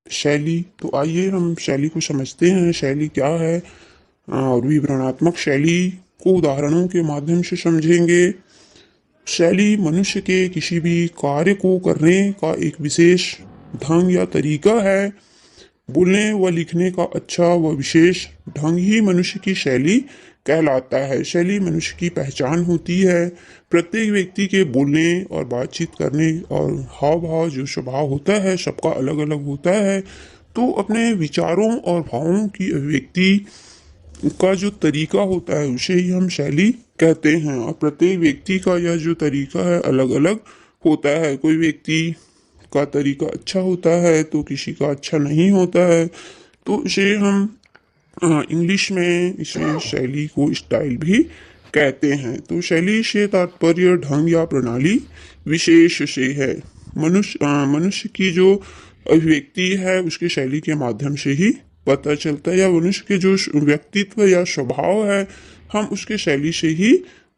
शैली। तो आइए हम शैली को समझते हैं, शैली क्या है। और विवरणात्मक शैली को उदाहरणों के माध्यम से समझेंगे। शैली मनुष्य के किसी भी कार्य को करने का एक विशेष ढंग या तरीका है। बोलने व लिखने का अच्छा व विशेष ढंग ही मनुष्य की शैली कहलाता है। शैली मनुष्य की पहचान होती है। प्रत्येक व्यक्ति के बोलने और बातचीत करने और हाव भाव जो स्वभाव होता है सबका अलग अलग होता है। तो अपने विचारों और भावों की अभिव्यक्ति का जो तरीका होता है उसे ही हम शैली कहते हैं। और प्रत्येक व्यक्ति का यह जो तरीका है अलग अलग होता है। कोई व्यक्ति का तरीका अच्छा होता है तो किसी का अच्छा नहीं होता है। तो इसे हम इंग्लिश में इसे शैली को स्टाइल भी कहते हैं। तो शैली से तात्पर्य ढंग या प्रणाली विशेष से है। मनुष्य की जो अभिव्यक्ति है उसकी शैली के माध्यम से ही पता चलता है, या मनुष्य के जो व्यक्तित्व या स्वभाव है हम उसके शैली से ही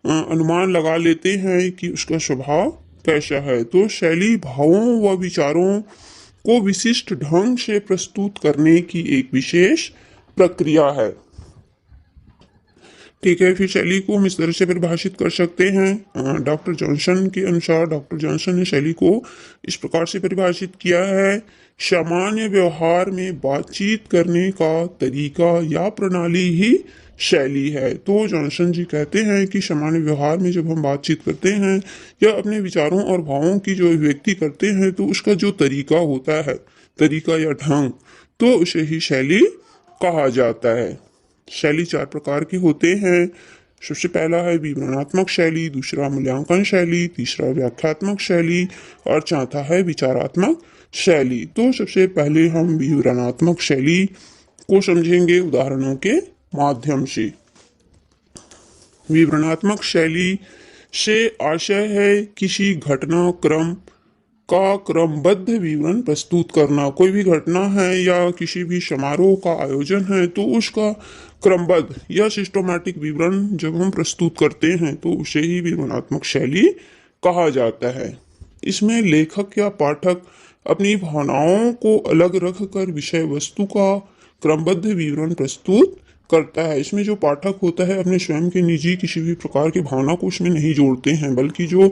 अनुमान लगा लेते हैं कि उसका स्वभाव कैसा है। तो शैली भावों व विचारों को विशिष्ट ढंग से प्रस्तुत करने की एक विशेष प्रक्रिया है। ठीक है, फिर शैली को हम इस तरह से परिभाषित कर सकते हैं। डॉक्टर जॉनसन के अनुसार, डॉक्टर जॉनसन ने शैली को इस प्रकार से परिभाषित किया है। सामान्य व्यवहार में बातचीत करने का तरीका या प्रणाली ही शैली है। तो जॉनसन जी कहते हैं कि सामान्य व्यवहार में जब हम बातचीत करते हैं या अपने विचारों और भावों की जो अभिव्यक्ति करते हैं तो उसका जो तरीका होता है, तरीका या ढंग, तो उसे ही शैली कहा जाता है। शैली चार प्रकार के होते हैं। सबसे पहला है विवरणात्मक शैली, दूसरा मूल्यांकन शैली, तीसरा व्याख्यात्मक शैली और चौथा है विचारात्मक शैली। तो सबसे पहले हम विवरणात्मक शैली को समझेंगे उदाहरणों के माध्यम से। विवरणात्मक शैली से आशय है किसी घटना क्रम का क्रमबद्ध विवरण प्रस्तुत करना। कोई भी घटना है या किसी भी समारोह का आयोजन है तो उसका क्रमबद्ध या सिस्टमैटिक विवरण जब हम प्रस्तुत करते हैं तो उसे ही विवरणात्मक शैली कहा जाता है। इसमें लेखक या पाठक अपनी भावनाओं को अलग रखकर विषय वस्तु का क्रमबद्ध विवरण प्रस्तुत करता है। इसमें जो पाठक होता है अपने स्वयं के निजी किसी भी प्रकार की भावना को उसमें नहीं जोड़ते हैं, बल्कि जो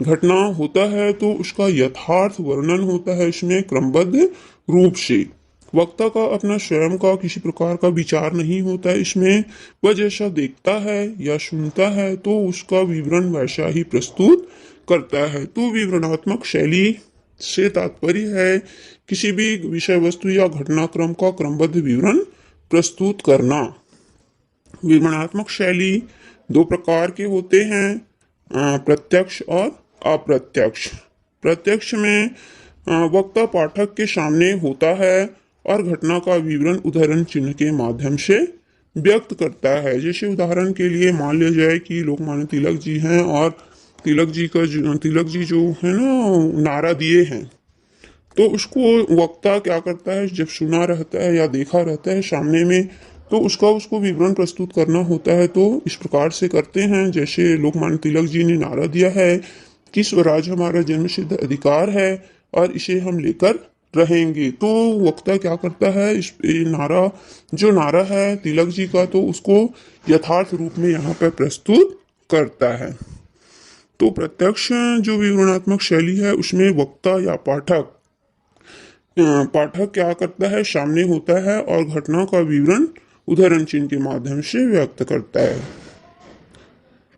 घटना होता है तो उसका यथार्थ वर्णन होता है इसमें क्रमबद्ध रूप से। वक्ता का अपना स्वयं का किसी प्रकार का विचार नहीं होता है इसमें। वह जैसा देखता है या सुनता है तो उसका विवरण वैसा ही प्रस्तुत करता है। तो विवरणात्मक शैली से तात्पर्य है किसी भी विषय वस्तु या घटनाक्रम का क्रमबद्ध विवरण प्रस्तुत करना। विवरणात्मक शैली दो प्रकार के होते हैं, प्रत्यक्ष और अप्रत्यक्ष। प्रत्यक्ष में वक्ता पाठक के सामने होता है और घटना का विवरण उदाहरण चिन्ह के माध्यम से व्यक्त करता है। जैसे उदाहरण के लिए मान लिया जाए कि लोकमान्य तिलक जी हैं और तिलक जी जो है ना नारा दिए हैं, तो उसको वक्ता क्या करता है जब सुना रहता है या देखा रहता है सामने में तो उसको विवरण प्रस्तुत करना होता है। तो इस प्रकार से करते हैं जैसे लोकमान्य तिलक जी ने नारा दिया है कि स्वराज हमारा जन्मसिद्ध अधिकार है और इसे हम लेकर रहेंगे। तो वक्ता क्या करता है, इस ये नारा जो नारा है तिलक जी का तो उसको यथार्थ रूप में यहाँ पर प्रस्तुत करता है। तो प्रत्यक्ष जो विवरणात्मक शैली है उसमें वक्ता या पाठक क्या करता है, सामने होता है और घटना का विवरण उदाहरण चिन्ह के माध्यम से व्यक्त करता है।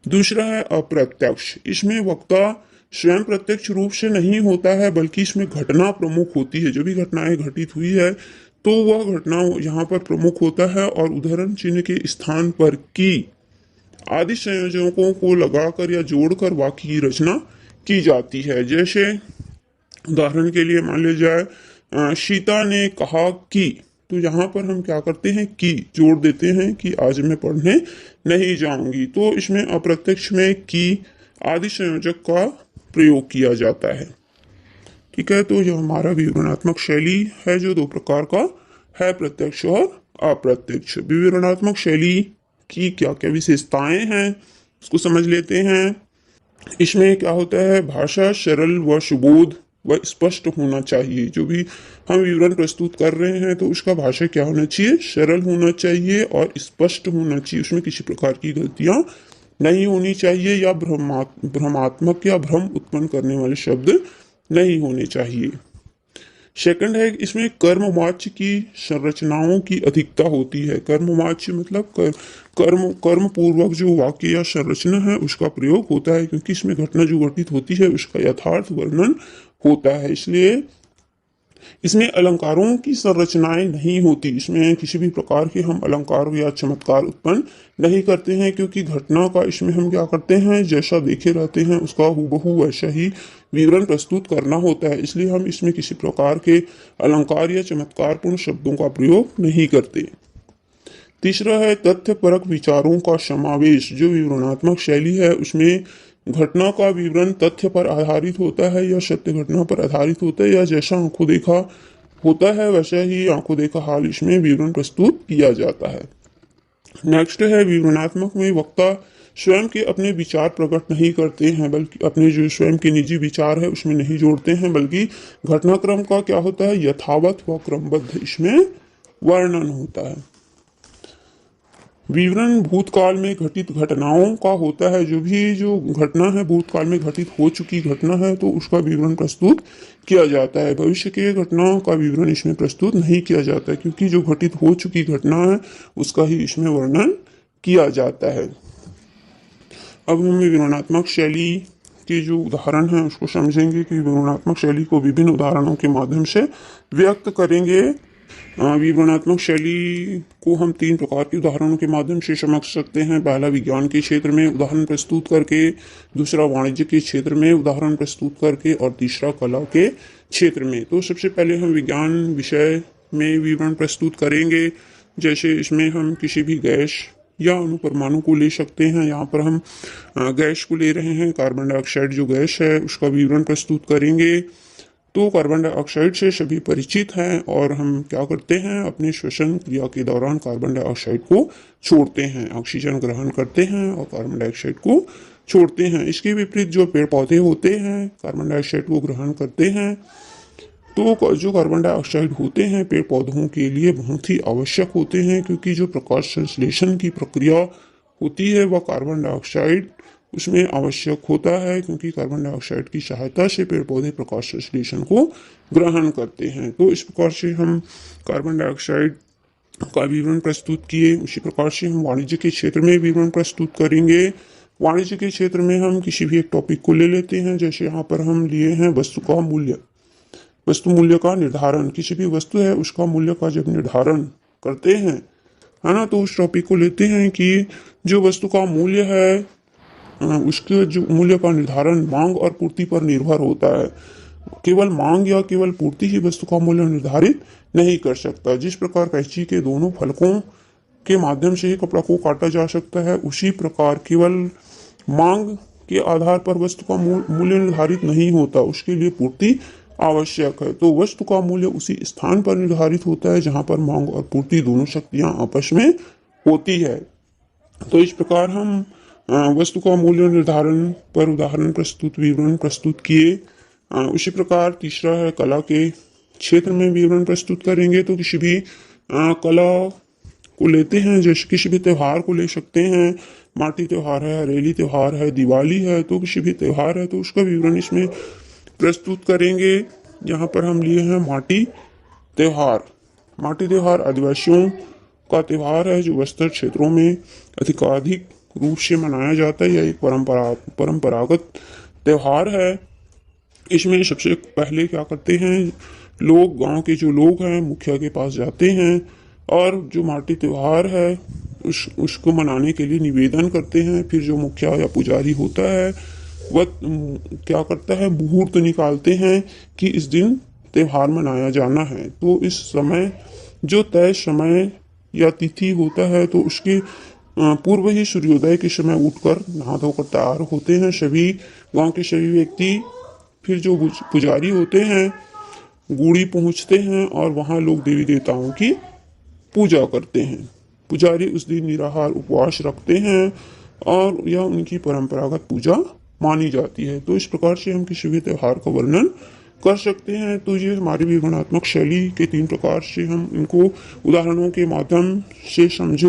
दूसरा है अप्रत्यक्ष। इसमें वक्ता स्वयं प्रत्यक्ष रूप से नहीं होता है बल्कि इसमें घटना प्रमुख होती है। जो भी घटनाएं घटित हुई है तो वह घटना यहाँ पर प्रमुख होता है और उदाहरण चिन्ह के स्थान पर की आदि संयोजकों को लगाकर या जोड़कर वाक्य की रचना की जाती है। जैसे उदाहरण के लिए मान लिया जाए सीता ने कहा कि, तो यहाँ पर हम क्या करते हैं कि जोड़ देते हैं कि आज मैं पढ़ने नहीं जाऊंगी। तो इसमें अप्रत्यक्ष में कि आदि संयोजक का प्रयोग किया जाता है। ठीक है, तो यह हमारा विवरणात्मक शैली है जो दो प्रकार का है, प्रत्यक्ष और अप्रत्यक्ष। विवरणात्मक शैली की क्या क्या विशेषताएं हैं उसको समझ लेते हैं। इसमें क्या होता है, भाषा सरल व सुबोध वह स्पष्ट होना चाहिए। जो भी हम विवरण प्रस्तुत कर रहे हैं तो उसका भाषा क्या होना चाहिए, सरल होना चाहिए और स्पष्ट होना चाहिए। उसमें किसी प्रकार की गलतियां नहीं होनी चाहिए या भ्रमात्मक या भ्रम उत्पन्न करने वाले शब्द नहीं होने चाहिए। सेकंड है, इसमें कर्मवाच्य की संरचनाओं की अधिकता होती है। कर्मवाच्य मतलब कर्म पूर्वक जो वाक्य या संरचना है उसका प्रयोग होता है, क्योंकि इसमें घटना जो घटित होती है उसका यथार्थ वर्णन होता है। इसलिए इसमें अलंकारों की संरचनाएं नहीं होती। इसमें किसी भी प्रकार के हम अलंकार या चमत्कार उत्पन्न नहीं करते हैं, क्योंकि घटना का इसमें हम क्या करते हैं, जैसा देखे रहते हैं उसका हूबहू वैसा ही विवरण प्रस्तुत करना होता है। इसलिए हम इसमें किसी प्रकार के अलंकार या चमत्कारपूर्ण शब्दों का प्रयोग नहीं करते। तीसरा है तथ्यपरक विचारों का समावेश। जो विवरणात्मक शैली है उसमें घटना का विवरण तथ्य पर आधारित होता है या सत्य घटना पर आधारित होता है, या जैसा आंखों देखा होता है वैसा ही आंखों देखा हाल इसमें विवरण प्रस्तुत किया जाता है। नेक्स्ट है विवरणात्मक में वक्ता स्वयं के अपने विचार प्रकट नहीं करते हैं, बल्कि अपने जो स्वयं के निजी विचार है उसमें नहीं जोड़ते हैं, बल्कि घटनाक्रम का क्या होता है, यथावत व क्रमबद्ध इसमें वर्णन होता है। विवरण भूतकाल में घटित घटनाओं का होता है। जो घटना है भूतकाल में घटित हो चुकी घटना है तो उसका विवरण प्रस्तुत किया जाता है। भविष्य के घटनाओं का विवरण इसमें प्रस्तुत नहीं किया जाता है, क्योंकि जो घटित हो चुकी घटना है उसका ही इसमें वर्णन किया जाता है। अब हम विवरणात्मक शैली के जो उदाहरण हैं उसको समझेंगे कि विवरणात्मक शैली को विभिन्न उदाहरणों के माध्यम से व्यक्त करेंगे। विवरणात्मक शैली को हम तीन प्रकार के उदाहरणों के माध्यम से समझ सकते हैं। पहला विज्ञान के क्षेत्र में उदाहरण प्रस्तुत करके, दूसरा वाणिज्य के क्षेत्र में उदाहरण प्रस्तुत करके, और तीसरा कला के क्षेत्र में। तो सबसे पहले हम विज्ञान विषय में विवरण प्रस्तुत करेंगे। जैसे इसमें हम किसी भी गैस या अणुपरमाणु को ले सकते हैं। यहाँ पर हम गैस को ले रहे हैं, कार्बन डाइऑक्साइड जो गैस है उसका विवरण प्रस्तुत करेंगे। तो कार्बन डाइऑक्साइड से सभी परिचित हैं और हम क्या करते हैं, अपने श्वसन क्रिया के दौरान कार्बन डाइऑक्साइड को छोड़ते हैं, ऑक्सीजन ग्रहण करते हैं और कार्बन डाइऑक्साइड को छोड़ते हैं। इसके विपरीत जो पेड़ पौधे होते हैं कार्बन डाइऑक्साइड को ग्रहण करते हैं। तो जो कार्बन डाइऑक्साइड होते हैं पेड़ पौधों के लिए बहुत ही आवश्यक होते हैं, क्योंकि जो प्रकाश संश्लेषण की प्रक्रिया होती है वह कार्बन डाइऑक्साइड उसमें आवश्यक होता है, क्योंकि कार्बन डाइऑक्साइड की सहायता से पेड़ पौधे प्रकाश संश्लेषण को ग्रहण करते हैं। तो इस प्रकार से हम कार्बन डाइऑक्साइड का विवरण प्रस्तुत किए। उसी प्रकार से हम वाणिज्य के क्षेत्र में विवरण प्रस्तुत करेंगे। वाणिज्य के क्षेत्र में हम किसी भी एक टॉपिक को ले लेते हैं। जैसे यहाँ पर हम लिए हैं वस्तु का मूल्य, वस्तु मूल्य का निर्धारण। किसी भी वस्तु है उसका मूल्य का जब निर्धारण करते हैं, है ना, तो उस टॉपिक को लेते हैं कि जो वस्तु का मूल्य है उसके जो मूल्य का निर्धारण मांग और पूर्ति पर निर्भर होता है। केवल मांग या केवल पूर्ति ही वस्तु का मूल्य निर्धारित नहीं कर सकता। जिस प्रकार कैंची के दोनों फलकों के माध्यम से ही कपड़ा को काटा जा सकता है, उसी प्रकार केवल मांग के आधार पर वस्तु का मूल्य निर्धारित नहीं होता, उसके लिए पूर्ति आवश्यक है। तो वस्तु का मूल्य उसी स्थान पर निर्धारित होता है जहां पर मांग और पूर्ति दोनों शक्तियां आपस में होती है। तो इस प्रकार हम वस्तु का मूल्य निर्धारण पर उदाहरण प्रस्तुत विवरण प्रस्तुत किए। उसी प्रकार तीसरा है कला के क्षेत्र में विवरण प्रस्तुत करेंगे। तो किसी भी कला को लेते हैं, जैसे किसी भी त्यौहार को ले सकते हैं। माटी त्यौहार है, हरेली त्यौहार है, दिवाली है, तो किसी भी त्यौहार है तो उसका विवरण इसमें प्रस्तुत करेंगे। यहाँ पर हम लिए हैं माटी त्यौहार। माटी त्यौहार आदिवासियों का त्यौहार है जो बस्तर क्षेत्रों में अधिकाधिक रूप से मनाया जाता है। यह एक परंपरागत त्यौहार है। इसमें सबसे पहले क्या करते हैं, लोग गांव के जो लोग हैं मुखिया के पास जाते हैं और जो माटी त्यौहार है उसको मनाने के लिए निवेदन करते हैं। फिर जो मुखिया या पुजारी होता है वह क्या करता है, मुहूर्त निकालते हैं कि इस दिन त्यौहार मनाया जाना है। तो इस समय जो तय समय या तिथि होता है तो उसके पूर्व ही सूर्योदय के समय उठकर नहा धोकर तैयार होते हैं सभी गांव के सभी व्यक्ति। फिर जो पुजारी होते हैं गुड़ी पहुंचते हैं और वहां लोग देवी देवताओं की पूजा करते हैं। पुजारी उस दिन निराहार उपवास रखते हैं और यह उनकी परंपरागत पूजा मानी जाती है। तो इस प्रकार से हम किसी भी त्यौहार का वर्णन कर सकते हैं। तो ये हमारी विवरणात्मक शैली के 3 प्रकार से हम इनको उदाहरणों के माध्यम से समझे।